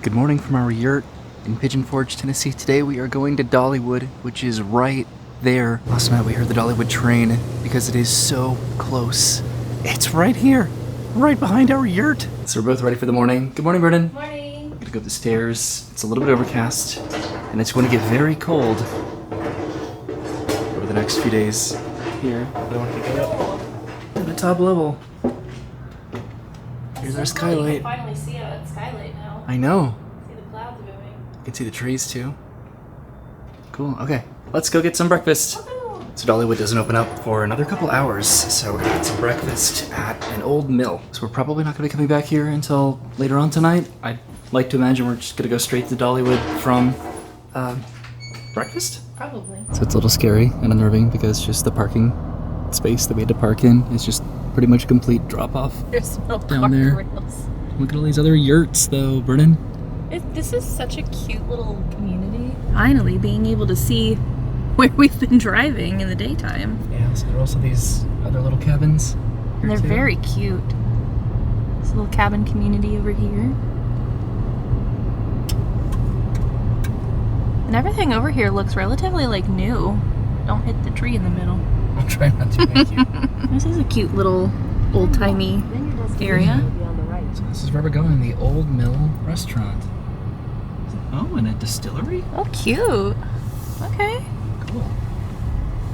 Good morning from our yurt in Pigeon Forge, Tennessee. Today we are going to Dollywood, which is right there. Last night we heard the Dollywood train because it is so close. It's right here, right behind our yurt. So we're both ready for the morning. Good morning, Brennan. Morning. We're gonna go up the stairs. It's a little bit overcast, and it's going to get very cold over the next few days. Here, I want to get up to the top level. Here's our skylight. You can finally see a skylight now. I know. See the clouds moving. You can see the trees too. Cool. Okay, let's go get some breakfast. So Dollywood doesn't open up for another couple hours, so we're gonna get some breakfast at an old mill. So we're probably not gonna be coming back here until later on tonight. I'd like to imagine we're just gonna go straight to Dollywood from breakfast? Probably. So it's a little scary and unnerving because just the parking space that we had to park in is just pretty much a complete drop-off. There's no down there. rails. Look at all these other yurts though, Brennan. This is such a cute little community. Finally being able to see where we've been driving in the daytime. Yeah, so there are also these other little cabins. And they're very cute. This little cabin community over here. And everything over here looks relatively like new. Don't hit the tree in the middle. I'll try not to, thank you. This is a cute little old-timey area. So this is where we're going, the Old Mill Restaurant. Oh, and a distillery? Oh, cute. Okay. Cool.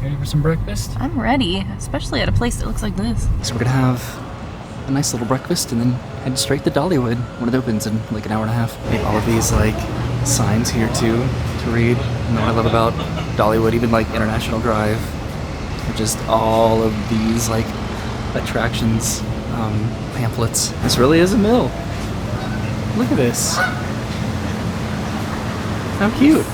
Ready for some breakfast? I'm ready, especially at a place that looks like this. So we're gonna have a nice little breakfast and then head straight to Dollywood when it opens in like an hour and a half. They have all of these like signs here too to read. And what I love about Dollywood, even like International Drive, are just all of these like attractions, pamphlets. This really is a mill. Look at this. How cute.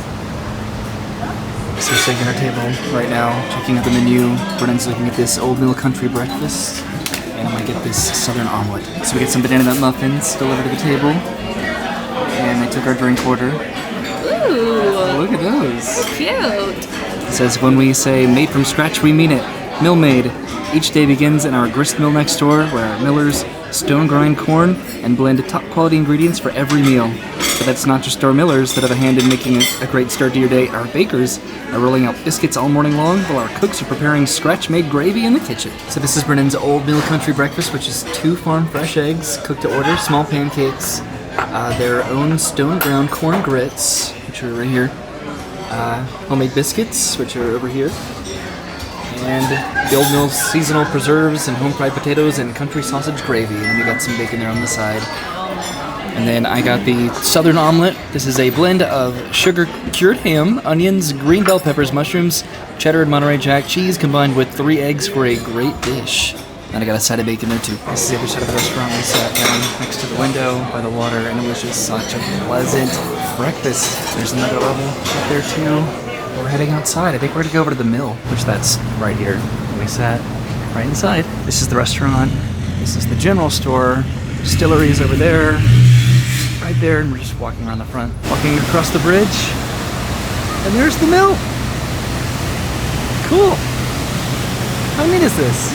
So we're sitting at our table right now, checking out the menu. Brennan's looking at this Old Mill Country breakfast, and I'm gonna get this Southern omelet. So we get some banana nut muffins delivered to the table, and they took our drink order. Ooh, Look at those. cute. It says, when we say made from scratch, we mean it. Mill made. Each day begins in our grist mill next door, where our millers stone grind corn and blend top quality ingredients for every meal. But that's not just our millers that have a hand in making a great start to your day. Our bakers are rolling out biscuits all morning long, while our cooks are preparing scratch-made gravy in the kitchen. So this is Brennan's Old Mill Country breakfast, which is 2 farm fresh eggs, cooked to order, small pancakes, their own stone ground corn grits, which are right here, homemade biscuits, which are over here, and the Old Mill seasonal preserves and home-fried potatoes and country sausage gravy. And then we got some bacon there on the side. And then I got the Southern omelet. This is a blend of sugar-cured ham, onions, green bell peppers, mushrooms, cheddar and Monterey Jack cheese combined with 3 eggs for a great dish. And I got a side of bacon there too. This is the other side of the restaurant. We sat down next to the window by the water, and it was just such a pleasant breakfast. There's another level up there too. We're heading outside. I think we're gonna go over to the mill, which that's right here. We sat right inside. This is the restaurant. This is the general store. Distillery's over there. Right there, and we're just walking around the front. Walking across the bridge. And there's the mill. Cool. How neat is this?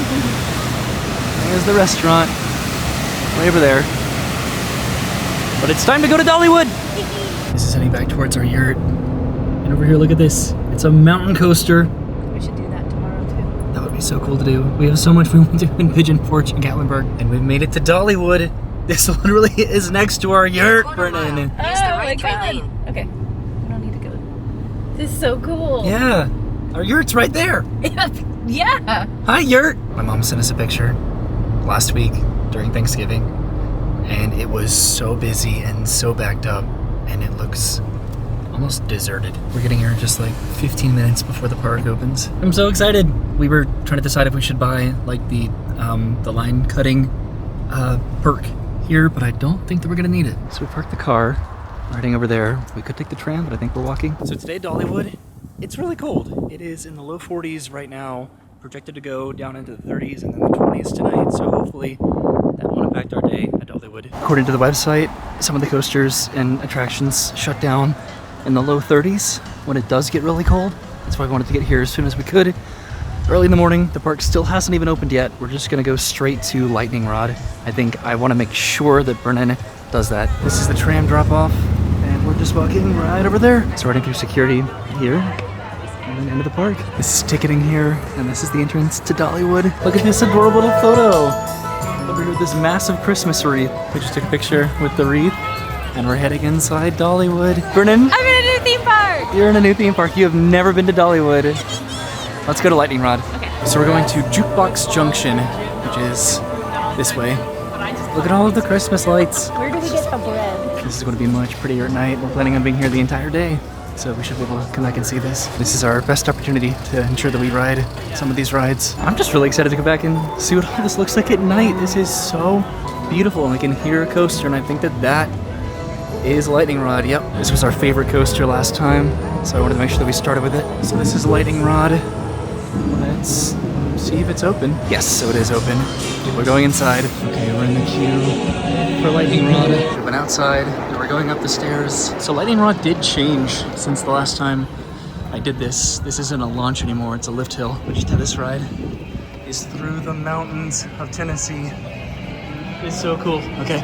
There's the restaurant. Way over there. But it's time to go to Dollywood. This is heading back towards our yurt. And over here, look at this. It's a mountain coaster. We should do that tomorrow too. That would be so cool to do. We have so much we want to do in Pigeon Forge and Gatlinburg. And we've made it to Dollywood. This literally is next to our yurt, Brennan. Use the right lane. Okay. We don't need to go. This is so cool. Yeah. Our yurt's right there. Yeah. Hi, yurt. My mom sent us a picture last week during Thanksgiving. And it was so busy and so backed up. And it looks almost deserted. We're getting here just like 15 minutes before the park opens. I'm so excited. We were trying to decide if we should buy like the line cutting perk here, but I don't think that we're gonna need it. So we parked the car, heading over there. We could take the tram, but I think we're walking. So today, Dollywood, it's really cold. It is in the low 40s right now, projected to go down into the 30s and then the 20s tonight, so hopefully that won't impact our day at Dollywood. According to the website, some of the coasters and attractions shut down in the low 30s when it does get really cold. That's why we wanted to get here as soon as we could. Early in the morning, the park still hasn't even opened yet. We're just gonna go straight to Lightning Rod. I think I wanna make sure that Brennan does that. This is the tram drop-off. just walking right over there. So running through security here, and then into the park. This is ticketing here, and this is the entrance to Dollywood. Look at this adorable little photo. Over here with this massive Christmas wreath. We just took a picture with the wreath, and we're heading inside Dollywood. Brennan? I'm in a new theme park! You're in a new theme park. You have never been to Dollywood. Let's go to Lightning Rod. Okay. So we're going to Jukebox Junction, which is this way. Look at all of the Christmas lights. Where do we get the bread? This is going to be much prettier at night. We're planning on being here the entire day, so we should be able to come back and see this. This is our best opportunity to ensure that we ride some of these rides. I'm just really excited to go back and see what all this looks like at night. This is so beautiful, and I can hear a coaster, and I think that that is Lightning Rod. Yep, this was our favorite coaster last time, so I wanted to make sure that we started with it. So this is Lightning Rod. Let's see if it's open. Yes, so it is open. We're going inside. Okay, we're in the queue for Lightning Rod. We went outside, and we're going up the stairs. So Lightning Rod did change since the last time I did this. This isn't a launch anymore, it's a lift hill. But just this ride is through the mountains of Tennessee. It's so cool. Okay,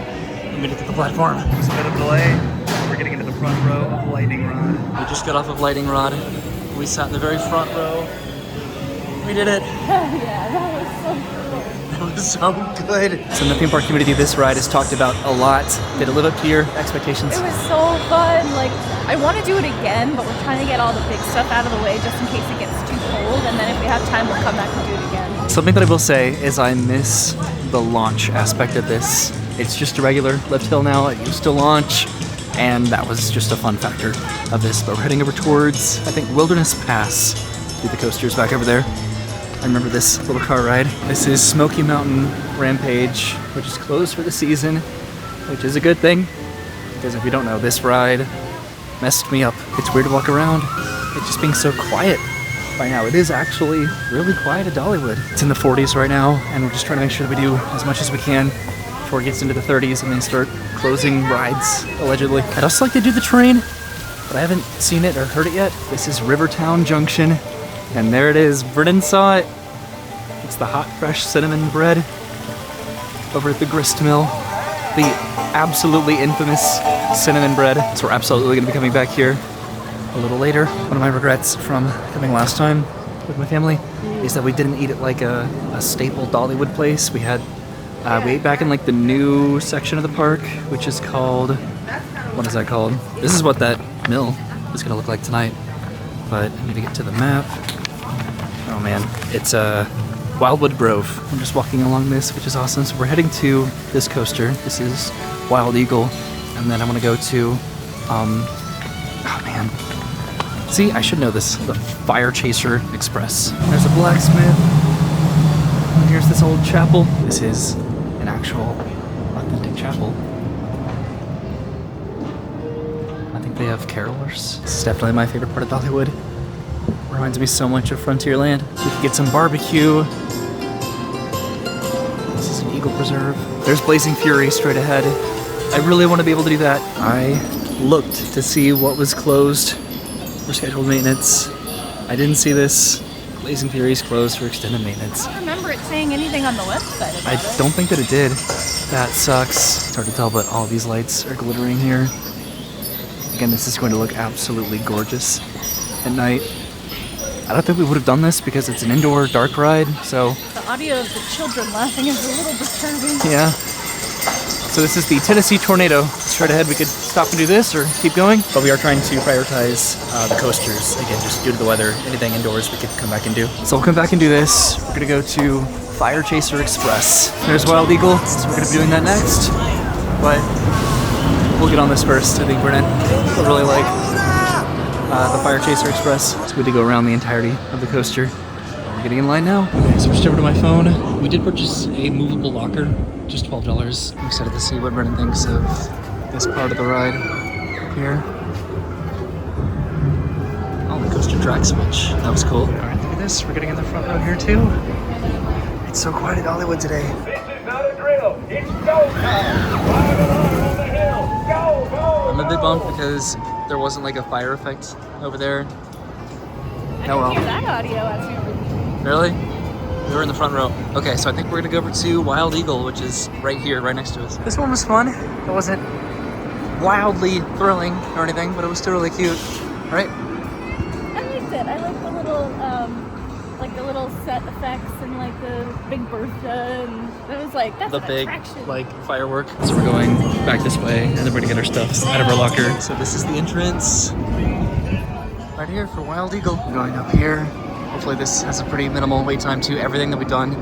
we made it to the platform. There's a bit of delay. We're getting into the front row of Lightning Rod. We just got off of Lightning Rod. We sat in the very front row. We did it. Yeah, that was so cool. That was so good. So in the theme park community, this ride is talked about a lot. Did it live up to your expectations? It was so fun. Like, I want to do it again, but we're trying to get all the big stuff out of the way just in case it gets too cold. And then if we have time, we'll come back and do it again. Something that I will say is I miss the launch aspect of this. It's just a regular lift hill now. It used to launch, and that was just a fun factor of this. But we're heading over towards, I think, Wilderness Pass. See the coasters back over there. I remember this little car ride. This is Smoky Mountain Rampage, which is closed for the season, which is a good thing, because if you don't know, this ride messed me up. It's weird to walk around. It's just being so quiet right now. It is actually really quiet at Dollywood. It's in the 40s right now, and we're just trying to make sure that we do as much as we can before it gets into the 30s and then start closing rides, allegedly. I'd also like to do the train, but I haven't seen it or heard it yet. This is Rivertown Junction. And there it is. Brennan saw it. It's the hot, fresh cinnamon bread over at the grist mill. The absolutely infamous cinnamon bread. So we're absolutely going to be coming back here a little later. One of my regrets from coming last time with my family is that we didn't eat at like a staple Dollywood place. We had we ate back in like the new section of the park, which is called, what is that called? This is what that mill is going to look like tonight. But I need to get to the map. Oh man, it's Wildwood Grove. I'm just walking along this, which is awesome. So we're heading to this coaster. This is Wild Eagle, and then I want to go to, oh man. See, I should know this. The Fire Chaser Express. There's a blacksmith. And here's this old chapel. This is an actual, authentic chapel. I think they have carolers. This is definitely my favorite part of Dollywood. Reminds me so much of Frontierland. We could get some barbecue. This is an eagle preserve. There's Blazing Fury straight ahead. I really want to be able to do that. I looked to see what was closed for scheduled maintenance. I didn't see this. Blazing Fury is closed for extended maintenance. I don't remember it saying anything on the website about it. I don't think that it did. That sucks. It's hard to tell, but all of these lights are glittering here. Again, this is going to look absolutely gorgeous at night. I don't think we would have done this because it's an indoor dark ride, so... The audio of the children laughing is a little disturbing. Yeah. So this is the Tennessee Tornado. Straight ahead, we could stop and do this or keep going, but we are trying to prioritize the coasters. Again, just due to the weather, anything indoors we could come back and do. So we'll come back and do this. We're gonna go to Fire Chaser Express. There's Wild Eagle, so we're gonna be doing that next, but we'll get on this first. I think Brennan will really like the Fire Chaser Express. So we did go around the entirety of the coaster. We're getting in line now. Okay, switched over to my phone. We did purchase a movable locker, just $12. I'm excited to see what Brennan thinks of this part of the ride here. Oh, the coaster dragged so much. That was cool. All right, look at this. We're getting in the front row here too. It's so quiet at Dollywood today. This is not a drill. It's go time. Ride along on the hill. Go, go. I'm a bit bummed because there wasn't like a fire effect over there. I didn't hear that audio as we were. Really? We were in the front row. Okay, so I think we're gonna go over to Wild Eagle, which is right here, right next to us. This one was fun. It wasn't wildly thrilling or anything, but it was still really cute, right? I liked it. I like the little set effects and like the big Bertha, and it was like that's The an big attraction. like firework. So we're going back this way, and then we're gonna get our stuff out of our locker. So this is the entrance right here for Wild Eagle. We're going up here. Hopefully this has a pretty minimal wait time too. Everything that we've done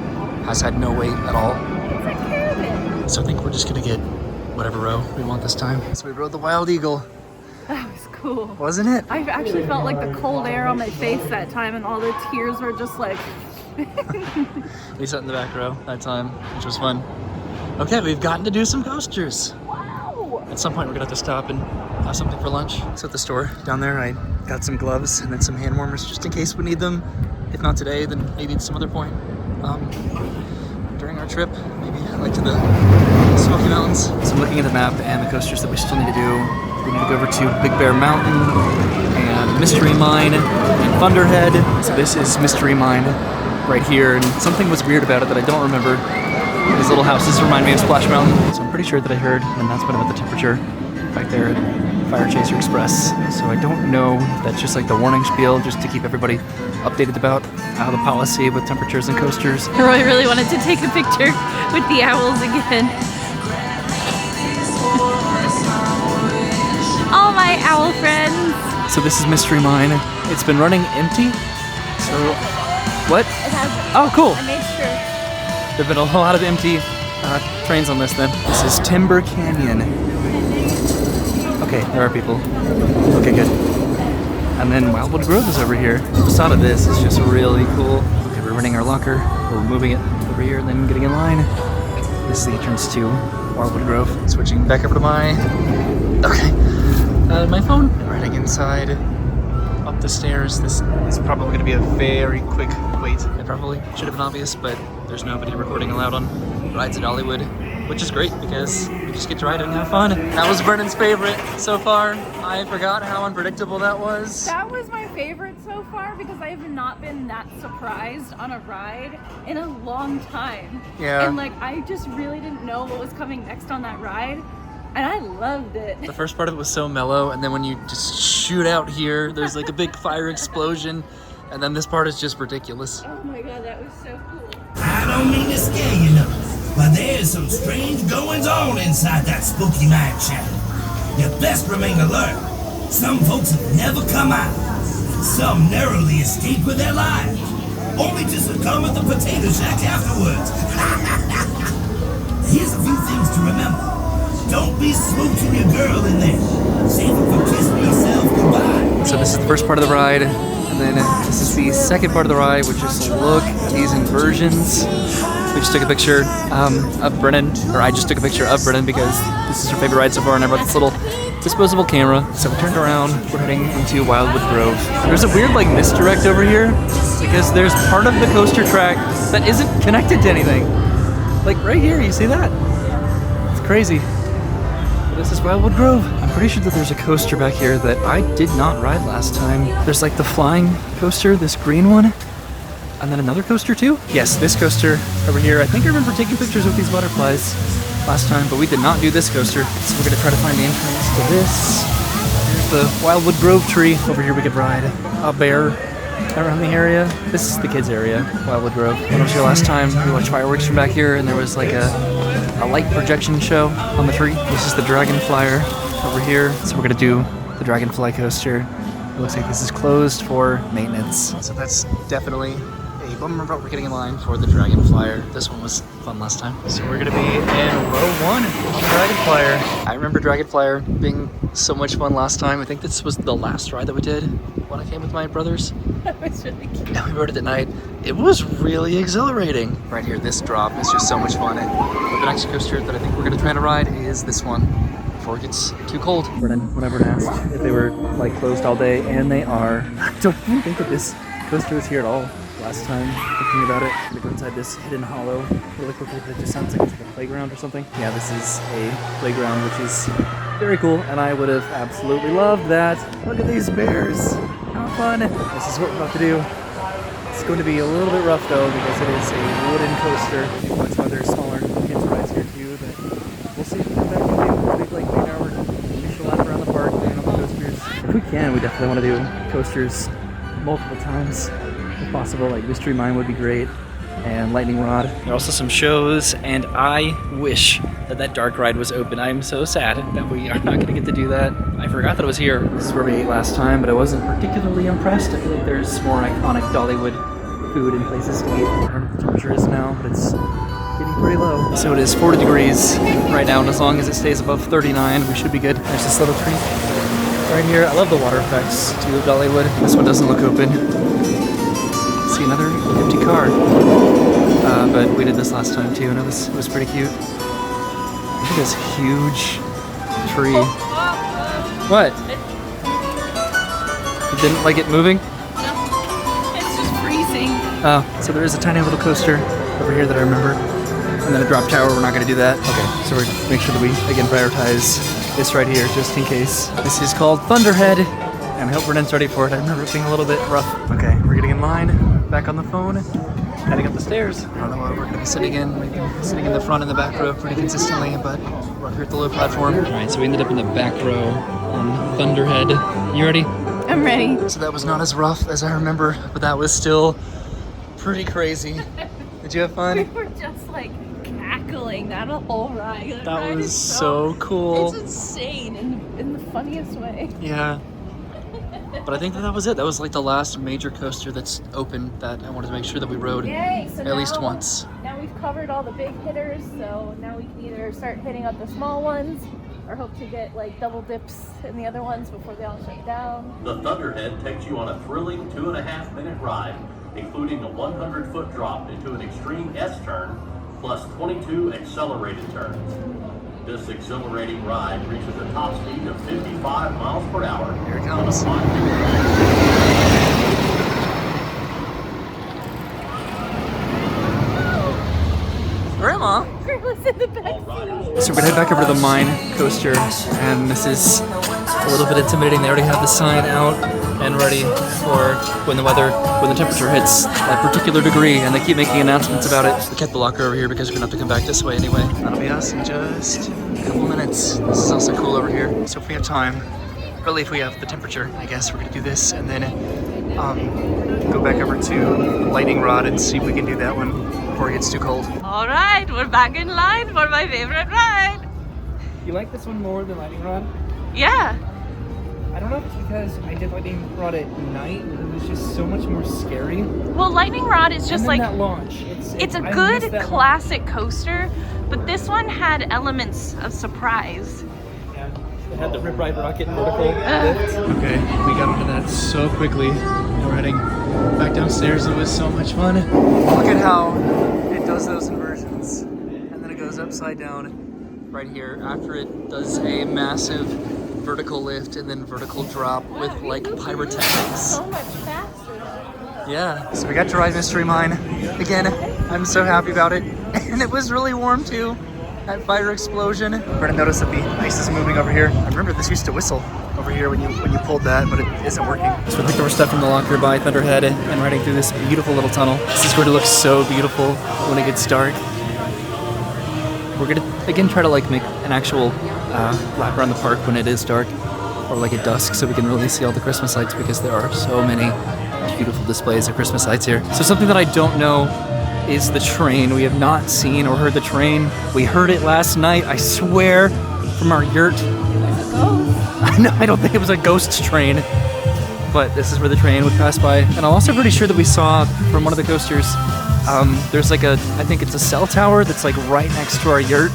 has had no wait at all. It's a caravan. So I think we're just gonna get whatever row we want this time. So we rode the Wild Eagle, That was cool. wasn't it? I actually felt like the cold air on my face that time, and all the tears were just like. We sat in the back row that time, which was fun. Okay, we've gotten to do some coasters. Wow. At some point we're gonna have to stop and have something for lunch. So at the store down there, I got some gloves and then some hand warmers just in case we need them. If not today, then maybe at some other point. During our trip, maybe like to the Smoky Mountains. So I'm looking at the map and the coasters that we still need to do. We need to go over to Big Bear Mountain and Mystery Mine and Thunderhead. So this is Mystery Mine right here, and something was weird about it that I don't remember. These little houses remind me of Splash Mountain. So I'm pretty sure that I heard an announcement about the temperature back there at Fire Chaser Express. So I don't know if that's just like the warning spiel just to keep everybody updated about how the policy with temperatures and coasters. Roy really wanted to take a picture with the owls again. All my owl friends. So this is Mystery Mine. It's been running empty. So what? It has. Oh, cool. I made sure. There've been a lot of empty trains on this then. This is Timber Canyon. Okay, there are people. Okay, good. And then Wildwood Grove is over here. The facade of this is just really cool. Okay, we're renting our locker. We're moving it over here and then getting in line. This is the entrance to Wildwood Grove. Switching back over to my phone. Riding inside, up the stairs. This is probably going to be a very quick wait. It probably should have been obvious, but there's nobody recording allowed on rides at Dollywood, which is great because we just get to ride it and have fun. That was Brennan's favorite so far. I forgot how unpredictable that was. That was my favorite so far because I have not been that surprised on a ride in a long time. Yeah. And like I just really didn't know what was coming next on that ride. And I loved it. The first part of it was so mellow, and then when you just shoot out here, there's like a big fire explosion, and then this part is just ridiculous. Oh my god, that was so cool. I don't mean to scare you none, but there's some strange goings on inside that spooky mine shaft. You best remain alert. Some folks have never come out. Some narrowly escape with their lives, only to succumb at the potato shack afterwards. Here's a few things to remember. Don't be smooching your girl in there. Save it for kissing yourself goodbye. So this is the first part of the ride, and then this is the second part of the ride, which is look at these inversions. We just took a picture of Brennan, or I just took a picture of Brennan because this is her favorite ride so far, and I brought this little disposable camera. So we turned around, we're heading into Wildwood Grove. There's a weird like misdirect over here because there's part of the coaster track that isn't connected to anything. Like right here, you see that? It's crazy. This is Wildwood Grove. I'm pretty sure that there's a coaster back here that I did not ride last time. There's like the flying coaster, this green one, and then another coaster too. Yes, this coaster over here. I think I remember taking pictures with these butterflies last time, but we did not do this coaster. So we're gonna try to find the entrance to this. Here's the Wildwood Grove tree. Over here we could ride a bear around the area. This is the kids area, Wildwood Grove. When I was here last time, we watched fireworks from back here, and there was like a light projection show on the tree. This is the Dragonflyer over here. So we're gonna do the Dragonfly coaster. It looks like this is closed for maintenance. So that's definitely a bummer, but we're getting in line for the Dragonflyer. This one was fun last time. So we're gonna be in row 1 on the Dragonflyer. I remember Dragonflyer being so much fun last time. I think this was the last ride that we did when I came with my brothers. That was really cute. And we rode it at night. It was really exhilarating. Right here, this drop is just so much fun. And the next coaster that I think we're gonna try to ride is this one before it gets too cold. Brennan went over and asked if they were like closed all day, and they are. I don't even think that this coaster was here at all last time. Thinking about it, we go inside this hidden hollow really quickly. It just sounds like it's like a playground or something. Yeah, this is a playground, which is very cool, and I would have absolutely loved that. Look at these bears. How fun. This is what we're about to do. It's going to be a little bit rough though because it is a wooden coaster. That's why there's smaller kids rides here too. But we'll see if we come back and do a big like 8-hour mission again, we definitely want to do coasters multiple times if possible. Like Mystery Mine would be great, and Lightning Rod. There are also some shows, and I wish that dark ride was open. I'm so sad that we are not going to get to do that. I forgot that it was here. This is where we ate last time, but I wasn't particularly impressed. I feel like there's more iconic Dollywood food and places to eat. I don't know what the temperature is now, but it's getting pretty low. So it is 40 degrees right now, and as long as it stays above 39, we should be good. There's this little tree right here. I love the water effects too of Dollywood. This one doesn't look open. See another empty car. But we did this last time too, and it was pretty cute. Look at this huge tree. What? You didn't like it moving? No, it's just freezing. Oh, so there is a tiny little coaster over here that I remember. And then a drop tower, we're not gonna do that. Okay, so we're gonna make sure that we, again, prioritize this right here, just in case. This is called Thunderhead, and I hope Renan's ready for it. I remember it being a little bit rough. Okay, we're getting in line, back on the phone, heading up the stairs. I don't know where we're gonna be sitting in. We've been sitting in the front and the back row pretty consistently, but we're up here at the low platform. All right, so we ended up in the back row on Thunderhead. You ready? I'm ready. So that was not as rough as I remember, but that was still pretty crazy. Did you have fun? We were just like cackling that whole ride. That ride was is so cool. It's insane in the funniest way. Yeah. But I think that was it. That was like the last major coaster that's open that I wanted to make sure that we rode Yay! So at least now- once. Now we've covered all the big hitters, so now we can either start hitting up the small ones or hope to get like double dips in the other ones before they all shut down. The Thunderhead takes you on a thrilling 2.5-minute ride, including a 100-foot drop into an extreme S-turn, plus 22 accelerated turns. This exhilarating ride reaches a top speed of 55 miles per hour. Here it comes. Grandma! Grandma's in the back seat. So we're gonna head back over to the mine coaster, and this is a little bit intimidating. They already have the sign out and ready for when the temperature hits that particular degree, and they keep making announcements about it. We kept the locker over here because we're gonna have to come back this way anyway. That'll be us in just a couple minutes. This is also cool over here. So if we have time, really if we have the temperature, I guess we're gonna do this and then go back over to Lightning Rod and see if we can do that one before it gets too cold. All right, we're back in line for my favorite ride. You like this one more than Lightning Rod? Yeah. I don't know if it's because I did Lightning Rod at night. It was just so much more scary. Well, Lightning Rod is just and then like that launch. it's a I good missed that classic coaster, but this one had elements of surprise. Yeah, it had the Rip Ride Rocket vertical lift. Okay, we got into that so quickly. Now we're heading back downstairs. It was so much fun. Look at how it does those inversions, and then it goes upside down right here after it does a massive vertical lift and then vertical drop with like pyrotechnics. So much faster. Yeah, so we got to ride Mystery Mine. Again, I'm so happy about it. And it was really warm too. That fire explosion. We're gonna notice that the ice is moving over here. I remember this used to whistle over here when you pulled that, but it isn't working. So we picked up our stuff from the locker by Thunderhead and riding through this beautiful little tunnel. This is going to look so beautiful when it gets dark. We're gonna again try to like make an actual lap around the park when it is dark, or like at dusk, so we can really see all the Christmas lights because there are so many beautiful displays of Christmas lights here. So something that I don't know is the train. We have not seen or heard the train. We heard it last night, I swear, from our yurt. No, I don't think it was a ghost train, but this is where the train would pass by. And I'm also pretty sure that we saw from one of the coasters, there's like I think it's a cell tower that's like right next to our yurt,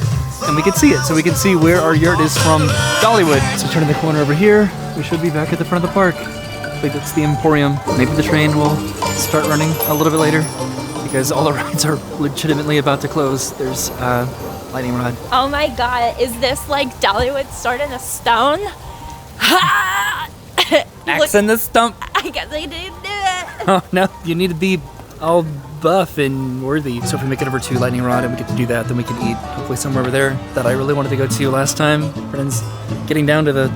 and we can see it, so we can see where our yurt is from Dollywood. So turning the corner over here, we should be back at the front of the park. I think that's the Emporium. Maybe the train will start running a little bit later because all the rides are legitimately about to close. There's Lightning Rod. Oh my god, is this like Dollywood Sword in a Stone? Axe in the stump. I guess I didn't do it. Oh no, you need to be all buff and worthy. So if we make it over to Lightning Rod and we get to do that, then we can eat hopefully somewhere over there that I really wanted to go to last time. Brennan's getting down to the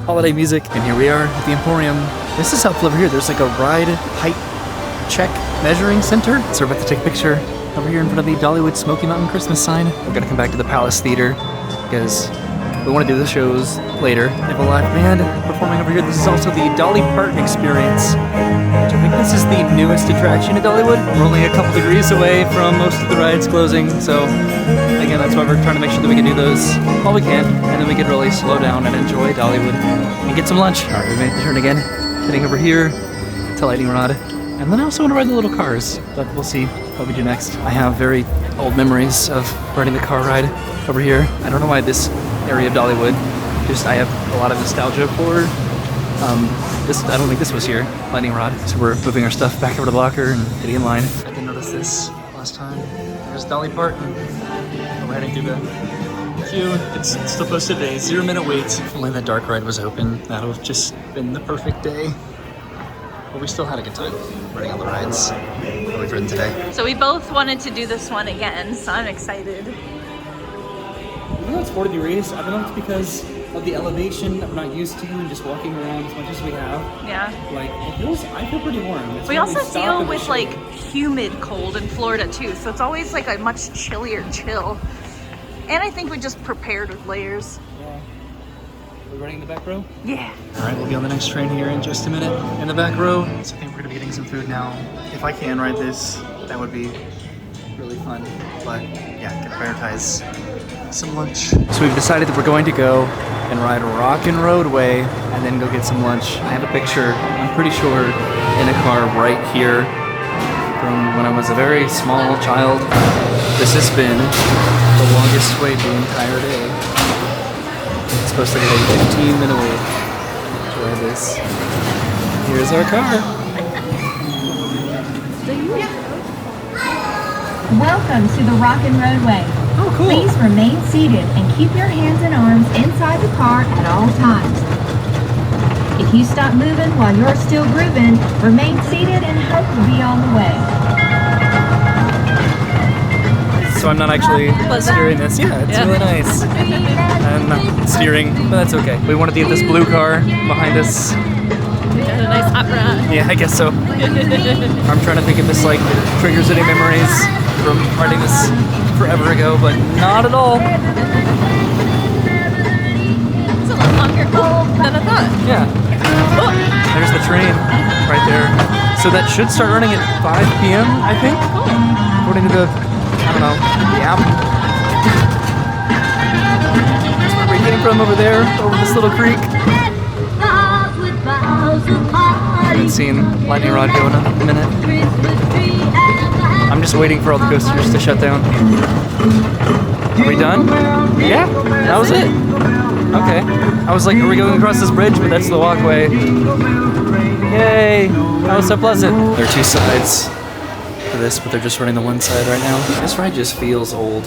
holiday music, and here we are at the Emporium. This is helpful over here. There's like a ride height check measuring center. So we're about to take a picture over here in front of the Dollywood Smoky Mountain Christmas sign. We're gonna come back to the Palace Theater because we want to do the shows later. They have a live band performing over here. This is also the Dolly Parton Experience, which I think this is the newest attraction at Dollywood. We're only a couple degrees away from most of the rides closing, so again, that's why we're trying to make sure that we can do those while we can, and then we can really slow down and enjoy Dollywood and get some lunch. All right, we made the turn again, heading over here to Lightning Rod. And then I also want to ride the little cars, but we'll see what we do next. I have very old memories of riding the car ride over here. I don't know why this area of Dollywood, I have a lot of nostalgia for this. I don't think this was here, Lightning Rod. So we're moving our stuff back over to the locker and getting in line. I didn't notice this last time. There's Dolly Parton. We're heading through the queue. It's still posted a 0-minute wait. If only that dark ride was open, that would have just been the perfect day. But we still had a good time riding all the rides that we've ridden today. So we both wanted to do this one again, so I'm excited. Even though it's 40 degrees, I don't know if it's because of the elevation that we're not used to and just walking around as much as we have. Yeah. Like, I feel pretty warm. It's We when also stop deal and with shit. like humid cold in Florida too, so it's always like a much chillier chill. And I think we just prepared with layers. Yeah. We're riding in the back row? Yeah. All right, we'll be on the next train here in just a minute. In the back row, so I think we're gonna be getting some food now. If I can ride this, that would be really fun. But yeah, gotta prioritize some lunch. So we've decided that we're going to go and ride Rockin' Roadway and then go get some lunch. I have a picture, I'm pretty sure, in a car right here from when I was a very small child. This has been the longest wait the entire day. It's supposed to be a 15-minute wait to ride this. Here's our car. Welcome to the Rockin' Roadway. Oh, cool. Please remain seated and keep your hands and arms inside the car at all times. If you stop moving while you're still grooving, remain seated and hope to be on the way. So I'm not actually steering this. Yeah, it's really nice. I'm not steering, but that's okay. We wanted to get this blue car behind us. We had a nice hot ride. Yeah, I guess so. I'm trying to think if this like triggers any memories from riding this forever ago, but not at all. It's a lot longer than I thought. Yeah. Oh, There's the train right there. So that should start running at 5 p.m., I think, according to the, I don't know, the app. That's where we're getting from over there, over this little creek. I haven't seen Lightning Rod go in a minute. I'm just waiting for all the coasters to shut down. Are we done? Yeah, that was it. Okay. I was like, are we going across this bridge? But that's the walkway. Yay! That was so pleasant. There are two sides for this, but they're just running the one side right now. This ride just feels old,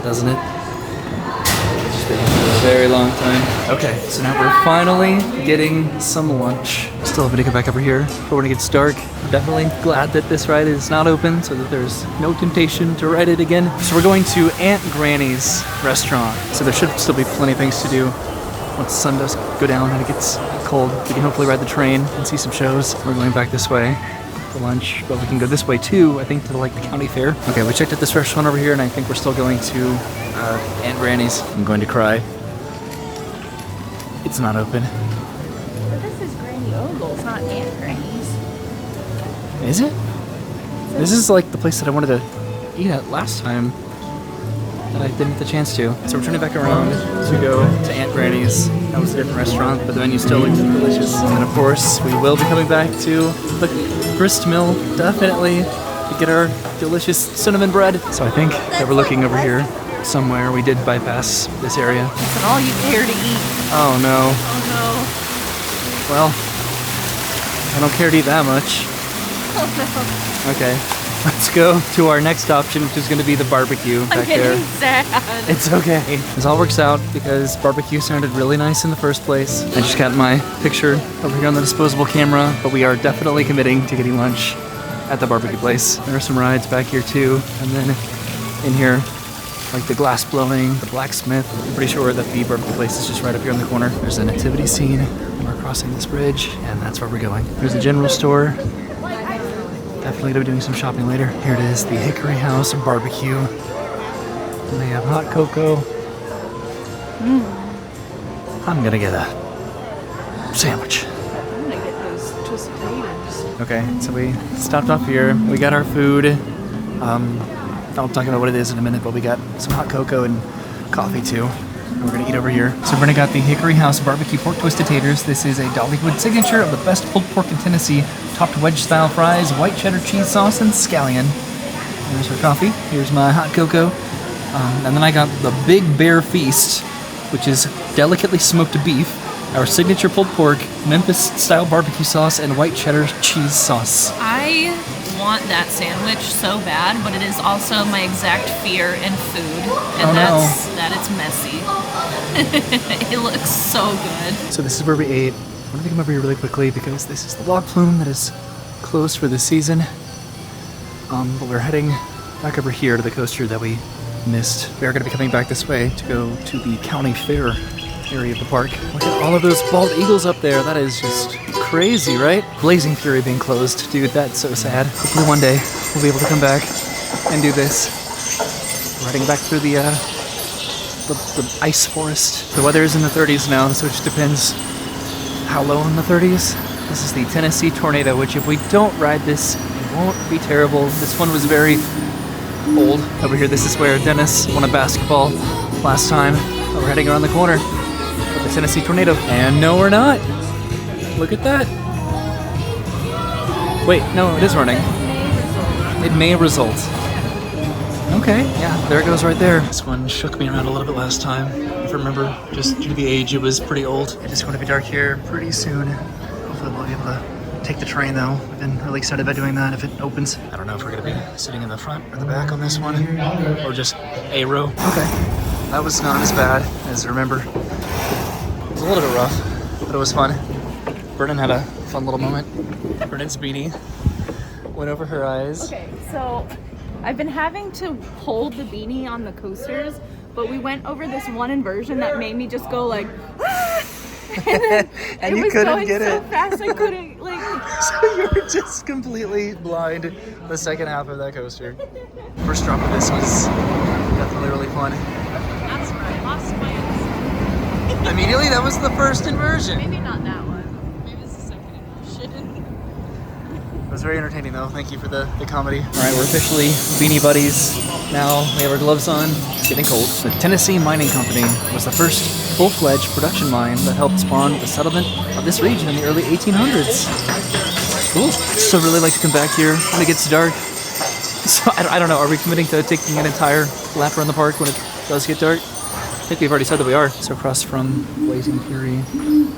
doesn't it? It's just been here for a very long time. Okay, so now we're finally getting some lunch. Still having to go back over here for when it gets dark. I'm definitely glad that this ride is not open so that there's no temptation to ride it again. So we're going to Aunt Granny's restaurant. So there should still be plenty of things to do once the sun does go down and it gets cold. We can hopefully ride the train and see some shows. We're going back this way for lunch, but we can go this way too, I think to like the county fair. Okay, we checked out this restaurant over here and I think we're still going to Aunt Granny's. I'm going to cry. It's not open. but this is Granny Ogle's, not Aunt Granny's. Is it? This is like the place that I wanted to eat at last time that I didn't get the chance to. So we're turning back around to go to Aunt Granny's. That was a different restaurant, but the menu still looks delicious. And of course, we will be coming back to the grist mill, definitely, to get our delicious cinnamon bread. So I think that we're looking over here somewhere. We did bypass this area. That's all you care to eat. Oh no. Oh Well, I don't care to eat that much. no. Oh no. Okay, let's go to our next option, which is going to be the barbecue I'm back getting there. sad. It's okay. This all works out because barbecue sounded really nice in the first place. I just got my picture over here on the disposable camera, but we are definitely committing to getting lunch at the barbecue place. There are some rides back here too, and then in here, like the glass blowing, the blacksmith. I'm pretty sure that the barbecue place is just right up here in the corner. There's a nativity scene, and we're crossing this bridge, and that's where we're going. There's a general store. Definitely gonna be doing some shopping later. Here it is, the Hickory House Barbecue. And they have hot cocoa. I'm gonna get a sandwich. I'm gonna get those twisted taters. Okay, so we stopped off here. We got our food. I'll talk about what it is in a minute, but we got some hot cocoa and coffee too. And we're gonna eat over here. So Brenna got the Hickory House barbecue pork twisted taters. This is a Dollywood signature of the best pulled pork in Tennessee. Topped wedge style fries, white cheddar cheese sauce, and scallion. Here's her coffee. Here's my hot cocoa. And then I got the Big Bear Feast, which is delicately smoked beef, our signature pulled pork, Memphis-style barbecue sauce, and white cheddar cheese sauce. I want that sandwich so bad, but it is also my exact fear in food, and that it's messy. It looks so good. So this is where we ate. I'm gonna come over here really quickly because this is the log flume that is closed for the season. But we're heading back over here to the coaster that we missed. We are going to be coming back this way to go to the county fair area of the park. Look at all of those bald eagles up there. That is just crazy, right? Blazing Fury being closed. Dude, that's so sad. Hopefully one day we'll be able to come back and do this. We're heading back through the ice forest. The weather is in the 30s now, so it just depends how low in the 30s. This is the Tennessee Tornado, which if we don't ride this, it won't be terrible. This one was very old. Over here, this is where Dennis won a basketball last time. We're heading around the corner with the Tennessee Tornado. And no, we're not. Look at that. Wait, no, it is running. It may result. Okay, yeah, there it goes right there. This one shook me around a little bit last time. If I remember, just due to the age, it was pretty old. It is going to be dark here pretty soon. Hopefully we'll be able to take the train though. I've been really excited about doing that if it opens. I don't know if we're gonna be sitting in the front or the back on this one, or just a row. Okay, that was not as bad as I remember. It was a little bit rough, but it was fun. Vernon had a fun little moment. Vernon's beanie went over her eyes. Okay, so I've been having to hold the beanie on the coasters, but we went over this one inversion that made me just go like, and you couldn't get so it. Fast I couldn't So you were just completely blind the second half of that coaster. First drop of this was definitely really fun. That's right, lost my Immediately, that was the first inversion. Maybe not that one. Maybe it's the second inversion. It was very entertaining though. Thank you for the comedy. All right, we're officially beanie buddies. Now we have our gloves on. It's getting cold. The Tennessee Mining Company was the first full-fledged production mine that helped spawn the settlement of this region in the early 1800s. Cool. So really like to come back here when it gets dark. So I don't know, are we committing to taking an entire lap around the park when it does get dark? I think we've already said that we are. So across from Blazing Fury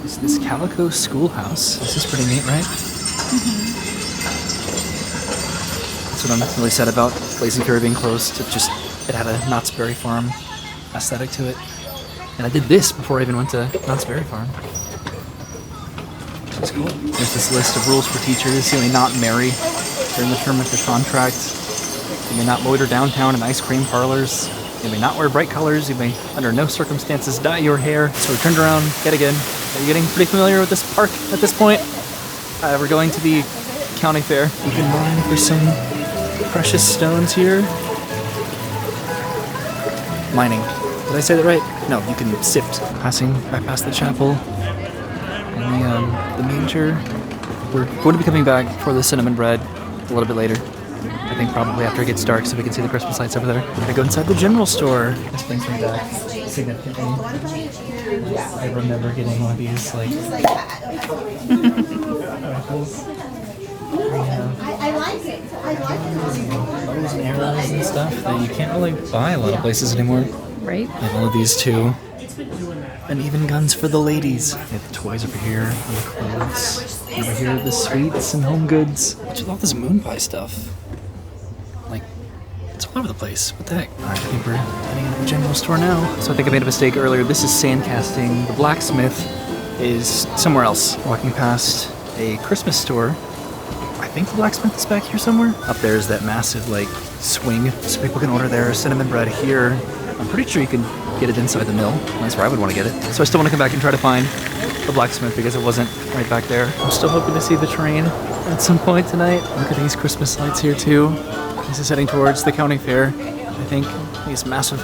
is this Calico Schoolhouse. This is pretty neat, right? Mm-hmm. That's what I'm really sad about Blazing Fury being closed. It had a Knott's Berry Farm aesthetic to it. And I did this before I even went to Knott's Berry Farm. Which is cool. There's this list of rules for teachers. You may not marry during the term of your contract. You may not loiter downtown in ice cream parlors. You may not wear bright colors. You may, under no circumstances, dye your hair. So we turned around yet again. Are you getting pretty familiar with this park at this point? We're going to the county fair. You can mine for some precious stones here. Mining. Did I say that right? No, you can sift. Passing right past the chapel and the manger. We're going to be coming back for the cinnamon bread a little bit later. I think probably after it gets dark so we can see the Christmas lights over there. We're going to go inside the general store. This brings me back significantly. I remember getting one of these, like, rifles. I like it. I like it. Bows and arrows and stuff that you can't really buy a lot of places anymore. Right? I have all of these too. And even guns for the ladies. They have the toys over here, and the clothes. Over here, the sweets and home goods. What's with all this moon pie stuff? Like, it's all over the place. What the heck? Alright, I think we're heading into the general store now. So I think I made a mistake earlier. This is sand casting. The blacksmith is somewhere else. Walking past a Christmas store. I think the blacksmith is back here somewhere. Up there is that massive, like, swing. So people can order their cinnamon bread here. I'm pretty sure you can get it inside the mill. That's where I would want to get it. So I still want to come back and try to find the blacksmith because it wasn't right back there. I'm still hoping to see the train at some point tonight. Look at these Christmas lights here too. This is heading towards the county fair. I think these massive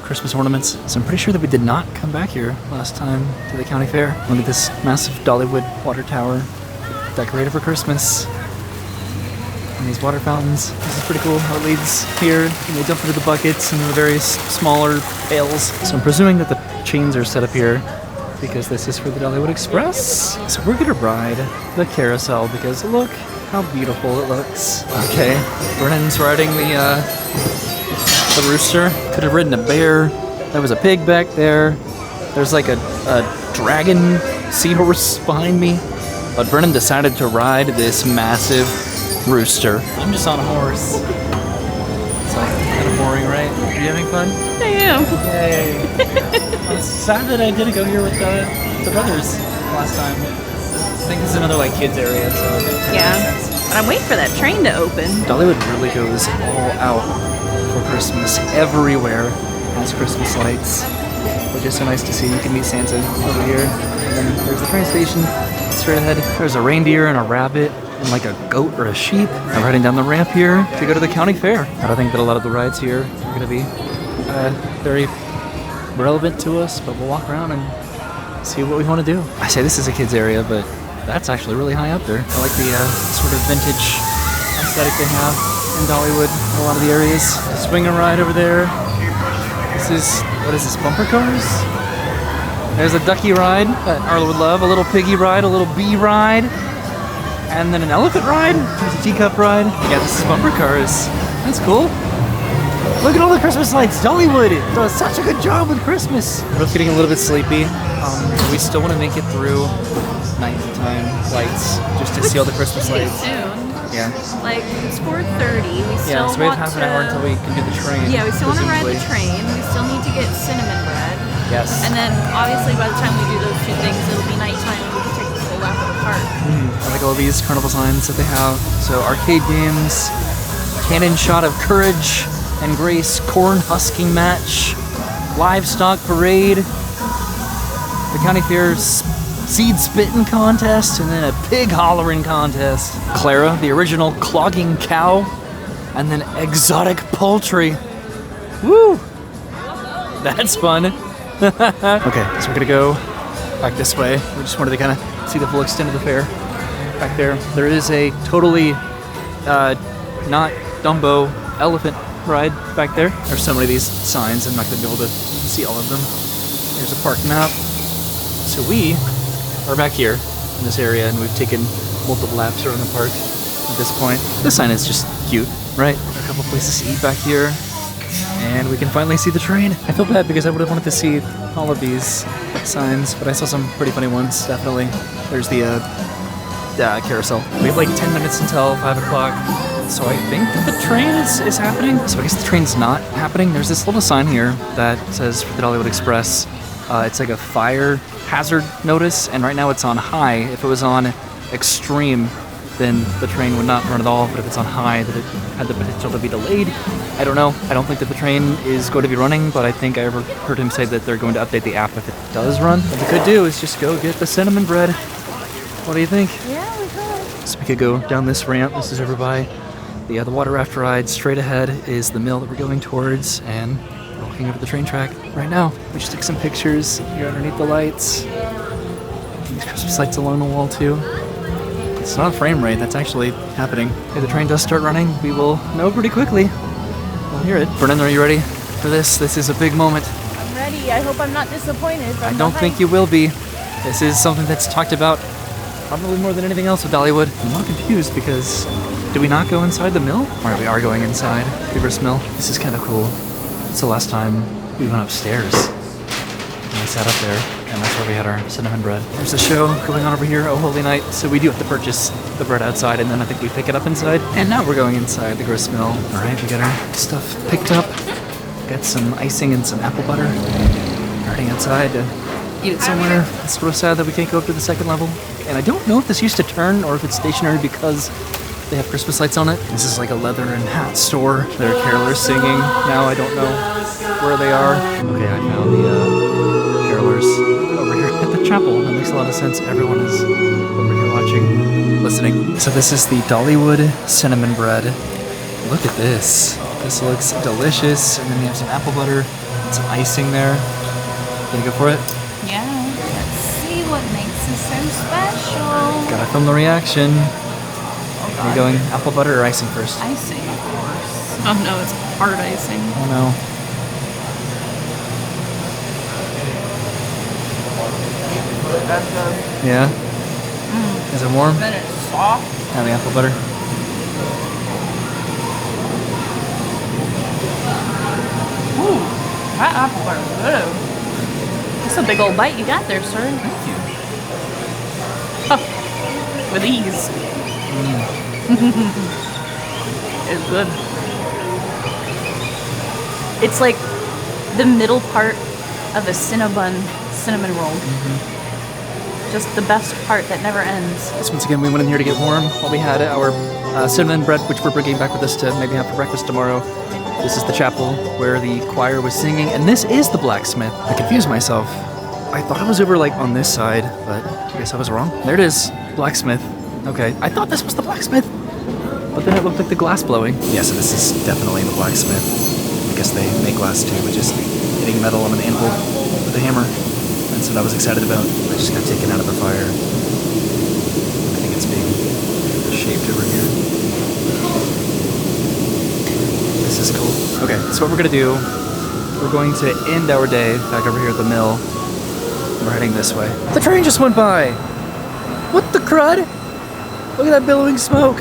Christmas ornaments. So I'm pretty sure that we did not come back here last time to the county fair. Look at this massive Dollywood water tower decorated for Christmas. And these water fountains. This is pretty cool how it leads here. And they dump into the buckets and the various smaller pails. So I'm presuming that the chains are set up here because this is for the Dollywood Express. So we're gonna ride the carousel because look how beautiful it looks. Okay, Brennan's riding the rooster. Could have ridden a bear. There was a pig back there. There's like a dragon seahorse behind me. But Brennan decided to ride this massive rooster. I'm just on a horse. It's kind of boring, right? Are you having fun? I am. Yay. I'm sad that I didn't go here with the brothers last time. I think this is another like kids area, so Yeah. But I'm waiting for that train to open. Dollywood really goes all out for Christmas. Everywhere has Christmas lights, which is so nice to see. You can meet Santa over here. And then there's the train station. Straight ahead, there's a reindeer and a rabbit and like a goat or a sheep. I'm riding down the ramp here to go to the county fair. I don't think that a lot of the rides here are going to be very relevant to us, but we'll walk around and see what we want to do. I say this is a kids area, but that's actually really high up there. I like the sort of vintage aesthetic they have in Dollywood in a lot of the areas. Swing and ride over there. This is, what is this, bumper cars? There's a ducky ride that Arlo would love, a little piggy ride, a little bee ride, and then an elephant ride. There's a teacup ride. Yeah, this is bumper cars. That's cool. Look at all the Christmas lights. Dollywood does such a good job with Christmas. We're both getting a little bit sleepy. We still want to make it through nighttime lights just to see all the Christmas Pretty lights. soon. Yeah. Like, it's 4:30. We still Yeah, so we have want half an hour until we can do the train. Yeah, we still want to ride the presumably. train. We still need to get cinnamon bread. Yes. And then, obviously, by the time we do those two things, it'll be nighttime and we can take the full lap of the park. I like all these carnival signs that they have. So arcade games, cannon shot of courage and grace, corn husking match, livestock parade, the county fair's seed spitting contest, and then a pig hollering contest. Clara, the original clogging cow, and then exotic poultry. Woo! That's fun. Okay, so we're gonna go back this way. We just wanted to kind of see the full extent of the fair. Back there is a totally not Dumbo elephant ride back there. There's so many of these signs, I'm not gonna be able to see all of them. Here's a park map. So we are back here in this area, and we've taken multiple laps around the park at this point. This sign is just cute, right? There are a couple places to eat back here, and we can finally see the train. I feel bad because I would have wanted to see all of these signs, but I saw some pretty funny ones, definitely. There's the carousel. We have like 10 minutes until 5 o'clock, so I think that the train is happening. So I guess the train's not happening. There's this little sign here that says for the Dollywood Express. It's like a fire hazard notice, and right now it's on high. If it was on extreme, then the train would not run at all, but if it's on high, that it had the potential to be delayed. I don't know. I don't think that the train is going to be running, but I think I ever heard him say that they're going to update the app if it does run. What we could do is just go get the cinnamon bread. What do you think? Yeah, we could. So we could go down this ramp. This is over by the water raft ride. Straight ahead is the mill that we're going towards, and we're walking over the train track right now. We just took some pictures here underneath the lights. These Christmas lights along the wall too. It's not a frame rate, that's actually happening. If the train does start running, we will know pretty quickly. We'll hear it. Brennan, are you ready for this? This is a big moment. I'm ready. I hope I'm not disappointed. I don't think you will be. This is something that's talked about probably more than anything else with Dollywood. I'm a little confused because did we not go inside the mill? Alright, we are going inside the grist mill. This is kind of cool. It's the last time we went upstairs. And we sat up there, and that's where we had our cinnamon bread. There's a show going on over here, Oh Holy Night, so we do have to purchase the bread outside, and then I think we pick it up inside. And now we're going inside the grist mill. Alright, we got our stuff picked up. Got some icing and some apple butter. Heading outside to eat it somewhere. It's sort of sad that we can't go up to the second level. And I don't know if this used to turn or if it's stationary because they have Christmas lights on it. This is like a leather and hat store. There are carolers singing. Now I don't know where they are. Okay, I found the carolers over here at the chapel. That makes a lot of sense. Everyone is over here watching, listening. So this is the Dollywood cinnamon bread. Look at this. This looks delicious. And then you have some apple butter Some icing there. Gonna go for it? Yeah. Let's see what makes it so special. Gotta film the reaction. Oh, Are you going apple butter or icing first? Icing, of course. Oh no, it's hard icing. Oh no. That's good. Yeah? Is it warm? Then it's soft. Now the apple butter. Ooh, that apple butter is good. That's a big old bite you got there, sir. Thank you. Oh, with ease. It's good. It's like the middle part of a cinnamon roll. Just the best part that never ends. So once again, we went in here to get warm while we had our cinnamon bread, which we're bringing back with us to maybe have for breakfast tomorrow. This is the chapel where the choir was singing, and this is the blacksmith. I confused myself. I thought I was over like on this side, but I guess I was wrong. There it is, blacksmith. Okay, I thought this was the blacksmith, but then it looked like the glass blowing. Yeah, so this is definitely the blacksmith. I guess they make glass too, but just hitting metal on an anvil with a hammer. That's what I was excited about. I just got taken out of the fire. I think it's being shaped over here. This is cool. Okay, so what we're gonna do, we're going to end our day back over here at the mill. We're heading this way. The train just went by! What the crud? Look at that billowing smoke!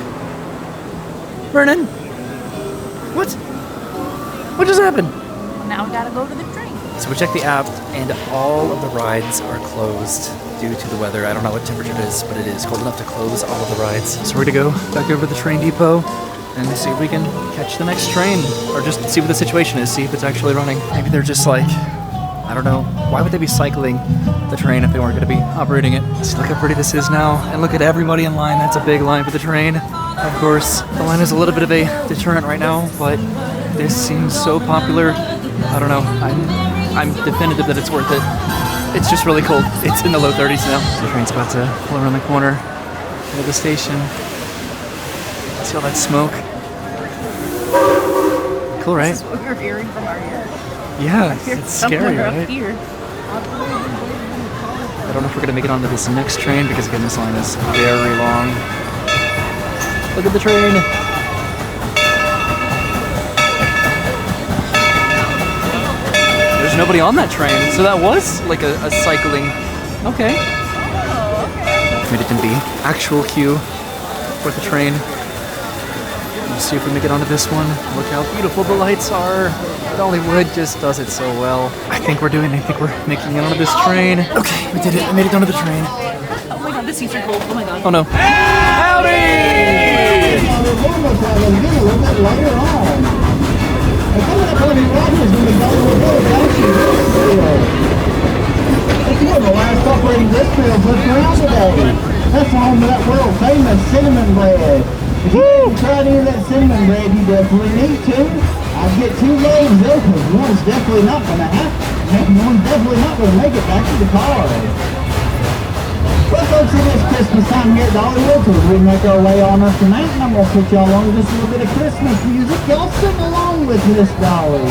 Vernon? What? What just happened? Now we gotta go to the train. So we checked the app, and all of the rides are closed due to the weather. I don't know what temperature it is, but it is cold enough to close all of the rides. So we're gonna go back over to the train depot and see if we can catch the next train, or just see what the situation is, see if it's actually running. Maybe they're just like, I don't know, why would they be cycling the train if they weren't gonna be operating it? So look how pretty this is now, and look at everybody in line. That's a big line for the train. Of course, the line is a little bit of a deterrent right now, but this seems so popular. I don't know, I'm definitive that it's worth it. It's just really cold. It's in the low 30s now. The train's about to pull around the corner of the station. See all that smoke? Cool, right? This is what we're hearing from our ears. Yeah, it's scary, Up right? here. I don't know if we're gonna make it onto this next train because again, this line is very long. Look at the train. There's nobody on that train, so that was like a cycling. Okay. Made it in the actual queue for the train. Let's see if we make it onto this one. Look how beautiful the lights are. Dollywood just does it so well. I think we're making it onto this train. Okay, we did it. I made it onto the train. Oh my god, the seats are cold. Oh my god. Oh no. Howdy! The last operating grist mill just around today. That's home to that world famous cinnamon bread. If you haven't tried any of that cinnamon bread, you definitely need to. I'd get 2 loaves though, because one's definitely not going to one's definitely not going to make it back to the car. Well, folks, it is Christmas time here at Dollywood, so as we make our way on up the mountain, I'm going to put y'all on just a little bit of Christmas music. Y'all sing along with Miss Dolly.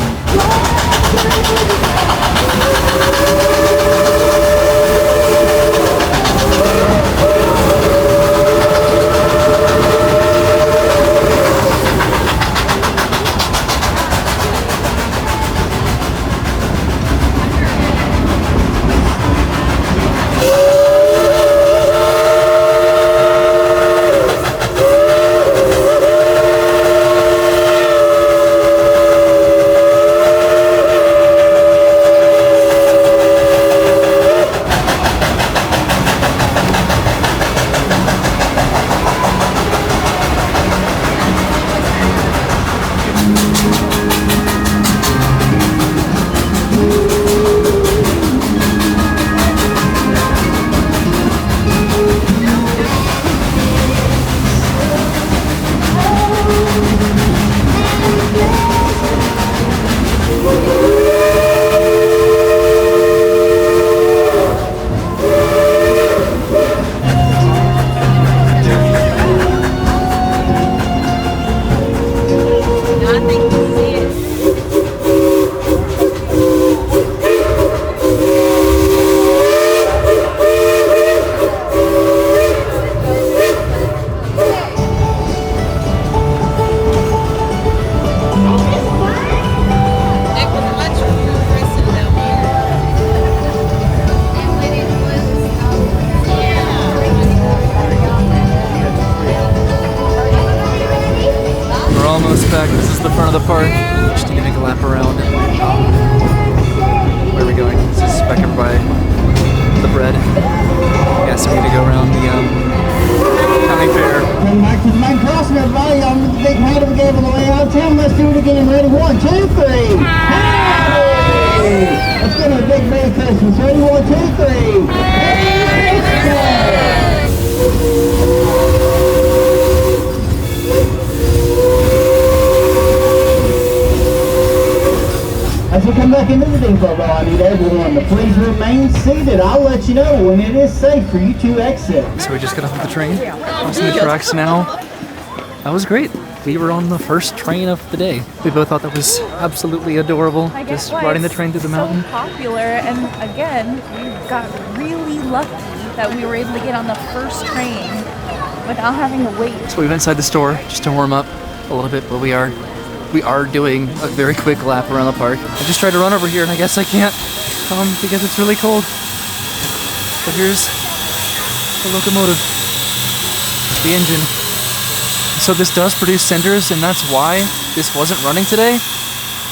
Dave on the way out of town. Let's do it again. Ready? 1, 2, 3. Hey! Let's go to the big Merry Christmas. Ready? 1, 2, 3. Hey! As we come back into the depot, though, I need everyone to please remain seated. I'll let you know when it is safe for you to exit. So we just got off the train, crossing the tracks now. That was great. We were on the first train of the day. We both thought that was absolutely adorable. Just riding the train through the mountain. So popular, and again, we got really lucky that we were able to get on the first train without having to wait. So we went inside the store just to warm up a little bit, but we are doing a very quick lap around the park. I just tried to run over here and I guess I can't because it's really cold. But here's the locomotive, the engine. So this does produce cinders, and that's why this wasn't running today.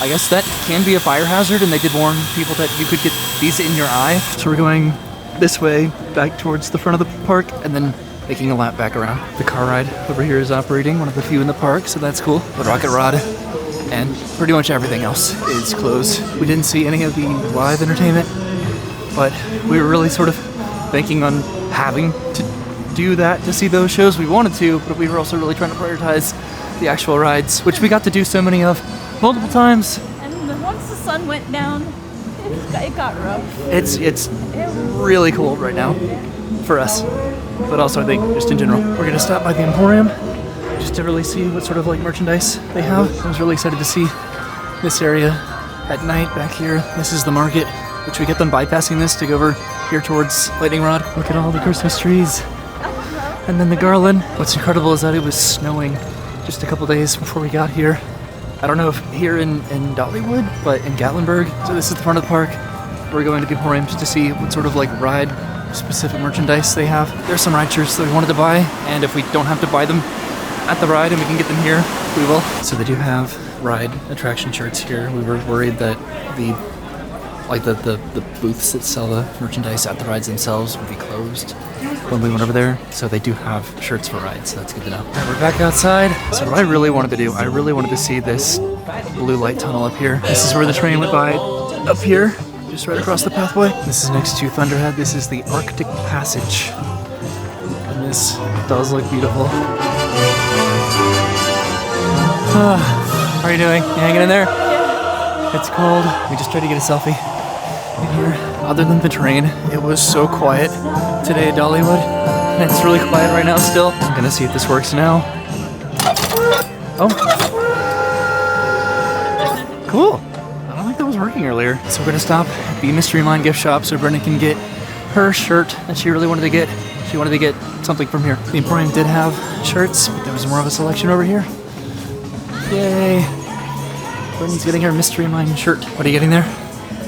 I guess that can be a fire hazard, and they did warn people that you could get these in your eye. So we're going this way back towards the front of the park and then making a lap back around. The car ride over here is operating, one of the few in the park, so that's cool. The rocket rod and pretty much everything else is closed. We didn't see any of the live entertainment, but we were really sort of banking on having to do that to see those shows. We wanted to, but we were also really trying to prioritize the actual rides, which we got to do so many of multiple times. And once the sun went down, it got rough. It's really cold right now for us, but also I think just in general. We're gonna stop by the Emporium just to really see what sort of like merchandise they have. I was really excited to see this area at night back here. This is the market, which we get them bypassing this to go over here towards Lightning Rod. Look at all the Christmas trees. And then the garland. What's incredible is that it was snowing just a couple days before we got here. I don't know if here in Dollywood, but in Gatlinburg. So this is the front of the park. We're going to the Emporium just to see what sort of like ride specific merchandise they have. There's some ride shirts that we wanted to buy, and if we don't have to buy them at the ride and we can get them here, we will. So they do have ride attraction shirts here. We were worried that the booths that sell the merchandise at the rides themselves would be closed when we went over there. So they do have shirts for rides, so that's good to know. All right, we're back outside. So what I really wanted to do, I really wanted to see this blue light tunnel up here. This is where the train went by up here, just right across the pathway. This is next to Thunderhead. This is the Arctic Passage. And this does look beautiful. How are you doing? You hanging in there? Yeah. It's cold. We just tried to get a selfie in here. Other than the train, it was so quiet today at Dollywood. And it's really quiet right now still. I'm gonna see if this works now. Oh. Cool. I don't think that was working earlier. So we're gonna stop at the Mystery Mine gift shop so Brenna can get her shirt that she really wanted to get. She wanted to get something from here. The Emporium did have shirts, but there was more of a selection over here. Yay. Brendan's getting her Mystery Mine shirt. What are you getting there?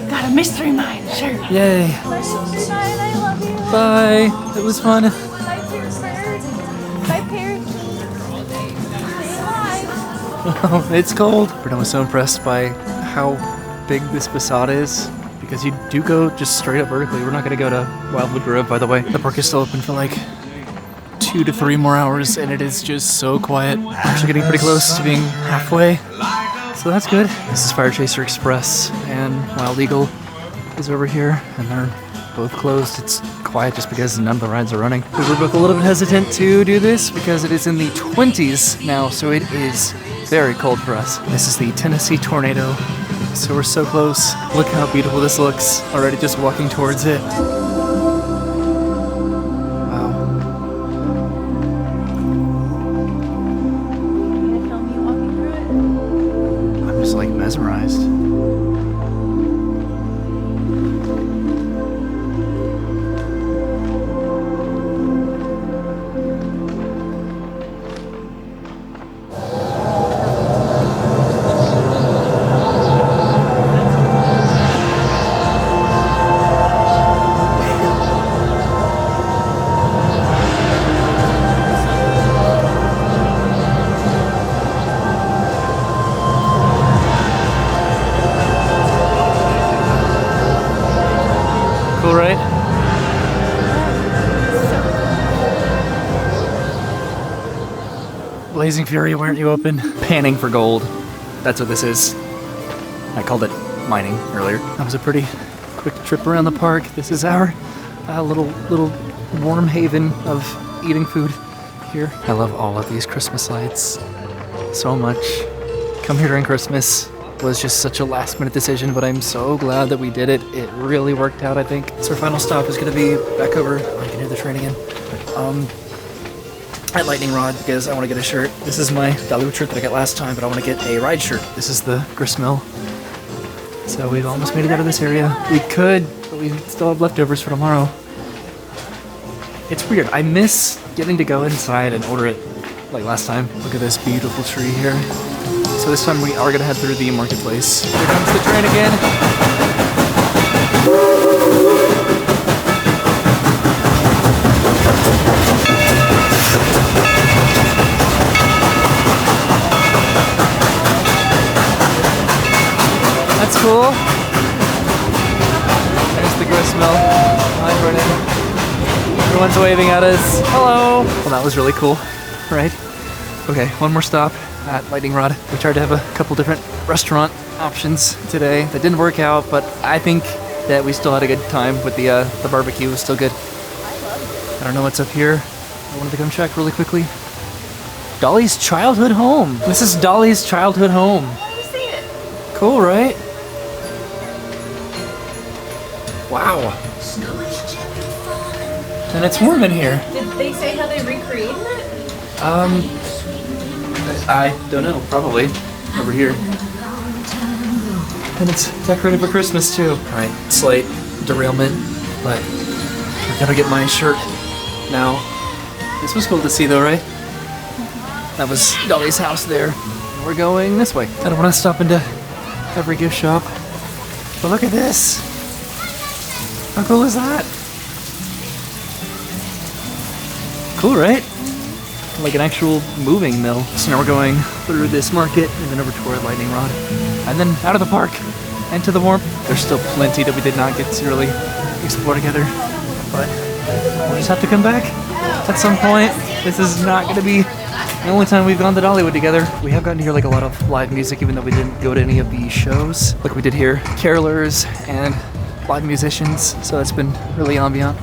Got a Mystery Mine shirt. Yay. Bye, I love you. Bye. It was fun. Bye, Pierce. Bye, Pierce. Oh, it's cold. Brendan was so impressed by how big this facade is, because you do go just straight up vertically. We're not going to go to Wildwood Grove, by the way. The park is still open for like 2 to 3 more hours, and it is just so quiet. We're actually getting pretty close to being halfway, so that's good. This is Fire Chaser Express, and Wild Eagle is over here, and they're both closed. It's quiet just because none of the rides are running. We were both a little bit hesitant to do this because it is in the 20s now, so it is very cold for us. This is the Tennessee Tornado, so we're so close. Look how beautiful this looks already just walking towards it. Mesmerized. Blazing Fury, why aren't you open? Panning for gold. That's what this is. I called it mining earlier. That was a pretty quick trip around the park. This is our little warm haven of eating food here. I love all of these Christmas lights so much. Come here during Christmas was just such a last minute decision, but I'm so glad that we did it. It really worked out, I think. So our final stop is gonna be back over, I can hear the train again, at Lightning Rod, because I wanna get a shirt. This is my Dollywood shirt that I got last time, but I wanna get a ride shirt. This is the gristmill. So we've almost made it out of this area. We could, but we still have leftovers for tomorrow. It's weird, I miss getting to go inside and order it like last time. Look at this beautiful tree here. So this time we are gonna head through the marketplace. Here comes the train again. That's cool. There's the gristmill. Hi, Brennan. Everyone's waving at us. Hello. Well, that was really cool, right? Okay, one more stop at Lightning Rod. We tried to have a couple different restaurant options today that didn't work out, but I think that we still had a good time with the barbecue. It was still good. I don't know what's up here. I wanted to come check really quickly. Dolly's childhood home. This is Dolly's childhood home. I see it. Cool, right? Wow. And it's warm in here. Did they say how they recreated it? I don't know, probably. Over here. And it's decorated for Christmas too. Alright, slight derailment, but we're gonna get my shirt now. This was cool to see though, right? That was Dolly's house there. And we're going this way. I don't want to stop into every gift shop. But look at this. How cool is that? Cool, right? Like an actual moving mill. So now we're going through this market and then over toward Lightning Rod. And then out of the park and to the warmth. There's still plenty that we did not get to really explore together. But we'll just have to come back at some point. This is not going to be the only time we've gone to Dollywood together. We have gotten to hear like a lot of live music even though we didn't go to any of the shows. Like we did hear carolers and live musicians. So that's been really ambient.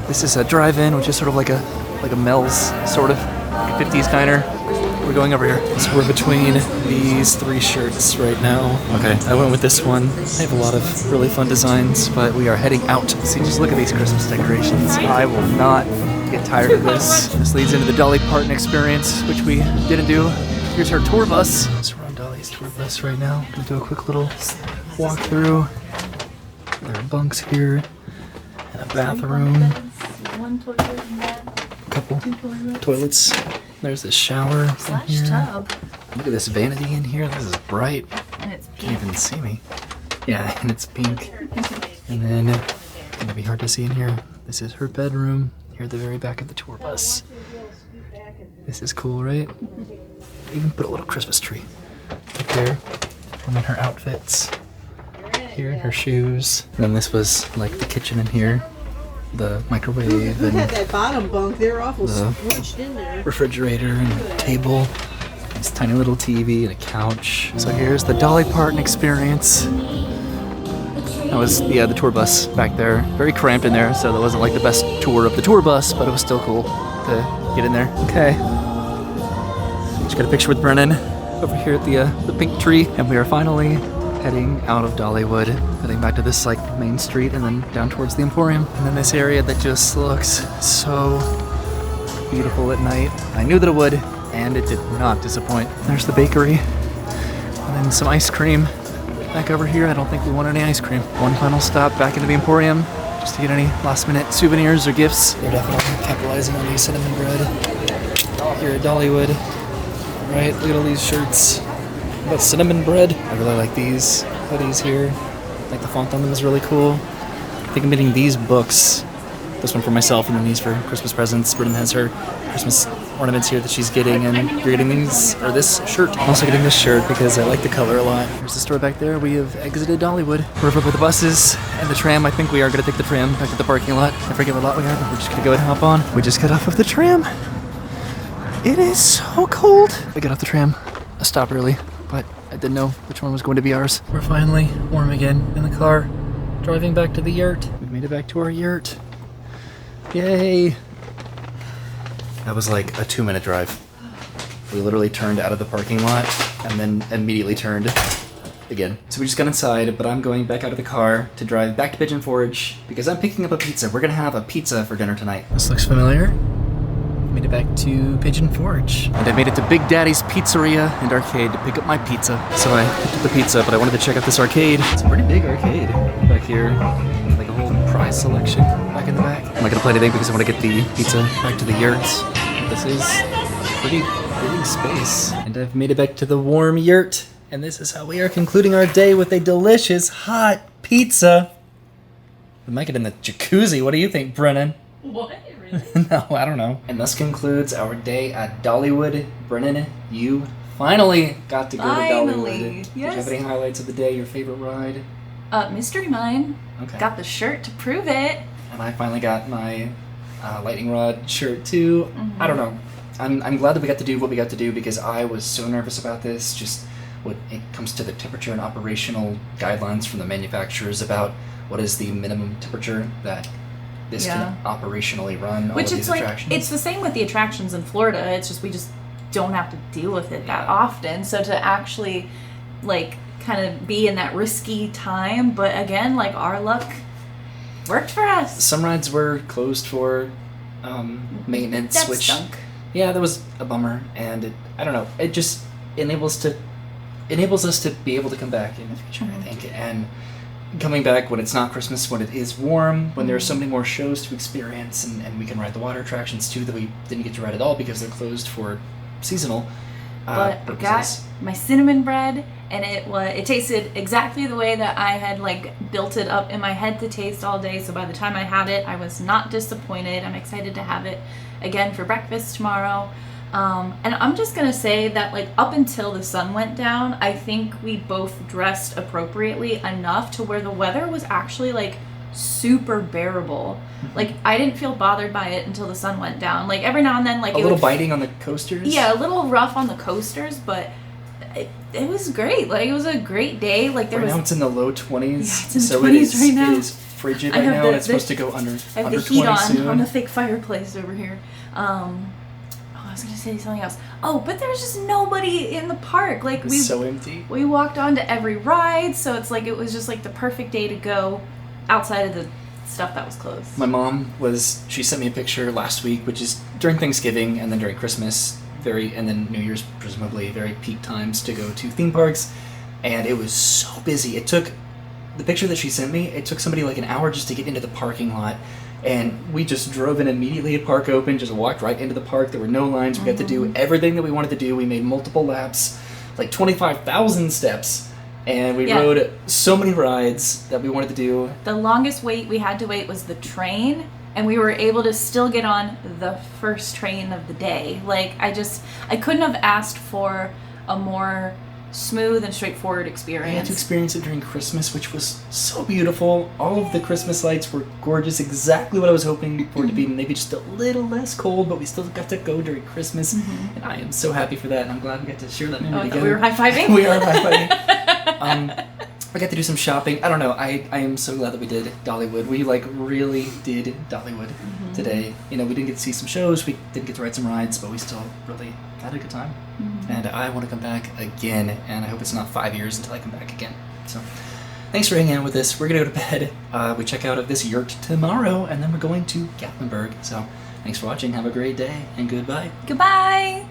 This is a drive-in, which is sort of like a Mel's, sort of, like a 50s diner. We're going over here. So we're between these three shirts right now. Okay, I went with this one. They have a lot of really fun designs, but we are heading out. See, just look at these Christmas decorations. I will not get tired of this. This leads into the Dolly Parton experience, which we didn't do. Here's our tour bus. So we're on Dolly's tour bus right now. Gonna do a quick little walk through. There are bunks here, and a bathroom. One toilet and bed. Couple toilets. There's this shower in here. Tub. Look at this vanity in here. This is bright. And it's Can't even see me. Yeah, and it's pink. And then it's gonna be hard to see in here. This is her bedroom here at the very back of the tour bus. This is cool, right? Even put a little Christmas tree up there. And then her outfits. Here, her shoes. And then this was like the kitchen in here. The microwave Who and had that bottom bunk? They're awful the squished in there. refrigerator and a table. This tiny little TV and a couch. So here's the Dolly Parton experience. That was the tour bus back there. Very cramped in there, so that wasn't like the best tour of the tour bus, but it was still cool to get in there. Okay. Just got a picture with Brennan over here at the pink tree, and we are finally heading out of Dollywood, heading back to this like main street and then down towards the Emporium. And then this area that just looks so beautiful at night. I knew that it would, and it did not disappoint. There's the bakery, and then some ice cream back over here. I don't think we want any ice cream. One final stop back into the Emporium, just to get any last minute souvenirs or gifts. They're definitely capitalizing on the cinnamon bread here at Dollywood. Right, look at all these shirts. About cinnamon bread. I really like these hoodies here. Like the font on them is really cool. I think I'm getting these books. This one for myself and then these for Christmas presents. Brennan has her Christmas ornaments here that she's getting, and you're getting these, or this shirt. I'm also getting this shirt because I like the color a lot. There's the store back there. We have exited Dollywood. We're over with the buses and the tram. I think we are gonna take the tram back to the parking lot. I forget what lot we are, but we're just gonna go ahead and hop on. We just got off of the tram. It is so cold. I got off the tram. I stopped early, but I didn't know which one was going to be ours. We're finally warm again in the car, driving back to the yurt. We made it back to our yurt. Yay! That was like a 2-minute drive. We literally turned out of the parking lot and then immediately turned again. So we just got inside, but I'm going back out of the car to drive back to Pigeon Forge because I'm picking up a pizza. We're gonna have a pizza for dinner tonight. This looks familiar. Made it back to Pigeon Forge. And I made it to Big Daddy's Pizzeria and Arcade to pick up my pizza. So I picked up the pizza, but I wanted to check out this arcade. It's a pretty big arcade back here. Like a whole prize selection back in the back. I'm not gonna play anything because I want to get the pizza back to the yurt. This is a pretty big space. And I've made it back to the warm yurt. And this is how we are concluding our day with a delicious hot pizza. We might get in the jacuzzi. What do you think, Brennan? What? Really? No, I don't know. And this concludes our day at Dollywood. Brennan, you finally got to go to Dollywood. Did you have any highlights of the day, your favorite ride? Mystery Mine. Okay. Got the shirt to prove it. And I finally got my lightning rod shirt too. I don't know. I'm glad that we got to do what we got to do because I was so nervous about this. Just when it comes to the temperature and operational guidelines from the manufacturers about what is the minimum temperature that this can operationally run all of these attractions. It's the same with the attractions in Florida. It's just we just don't have to deal with it that often. So to actually like kind of be in that risky time, but again, like our luck worked for us. Some rides were closed for maintenance, That which stunk. yeah, that was a bummer. And I don't know, it just enables us to be able to come back in the future, I think. And coming back when it's not Christmas, when it is warm, when there are so many more shows to experience, and we can ride the water attractions too that we didn't get to ride at all because they're closed for seasonal But I got my cinnamon bread, and it tasted exactly the way that I had like built it up in my head to taste all day. So by the time I had it, I was not disappointed. I'm excited to have it again for breakfast tomorrow. And I'm just gonna say that like up until the sun went down, I think we both dressed appropriately enough to where the weather was actually like super bearable. Like I didn't feel bothered by it until the sun went down. Like every now and then, like a little biting on the coasters. Yeah, a little rough on the coasters, but it was great. Like it was a great day. Like there right was. now it's in the low 20s. Yeah, it's in the so 20s right now. It is frigid right now, and it's supposed to go under. I have under the heat 20 soon. on the fake fireplace over here. I was gonna say something else. Oh, but there's just nobody in the park. Like It's so empty. We walked onto every ride, so it's like it was just like the perfect day to go outside of the stuff that was closed. My mom she sent me a picture last week, which is during Thanksgiving and then during Christmas, and then New Year's, presumably very peak times to go to theme parks, and it was so busy. It took the picture that she sent me. It took somebody like an hour just to get into the parking lot. And we just drove in immediately. The park opened, just walked right into the park. There were no lines. We got to do everything that we wanted to do. We made multiple laps, like 25,000 steps. And we rode so many rides that we wanted to do. The longest wait we had to wait was the train. And we were able to still get on the first train of the day. Like, I couldn't have asked for a more smooth and straightforward experience. I had to experience it during Christmas, which was so beautiful. All of the Christmas lights were gorgeous, exactly what I was hoping for it to be. Maybe just a little less cold, but we still got to go during Christmas, and I am so happy for that, and I'm glad we got to share that memory together. We were high-fiving? We are high-fiving. I got to do some shopping. I don't know, I am so glad that we did Dollywood. We like really did Dollywood today. You know, we didn't get to see some shows, we didn't get to ride some rides, but we still really had a good time. And I want to come back again, and I hope it's not 5 years until I come back again. So, thanks for hanging out with us. We're going to go to bed. We check out of this yurt tomorrow, and then we're going to Gatlinburg. So, thanks for watching. Have a great day, and goodbye. Goodbye!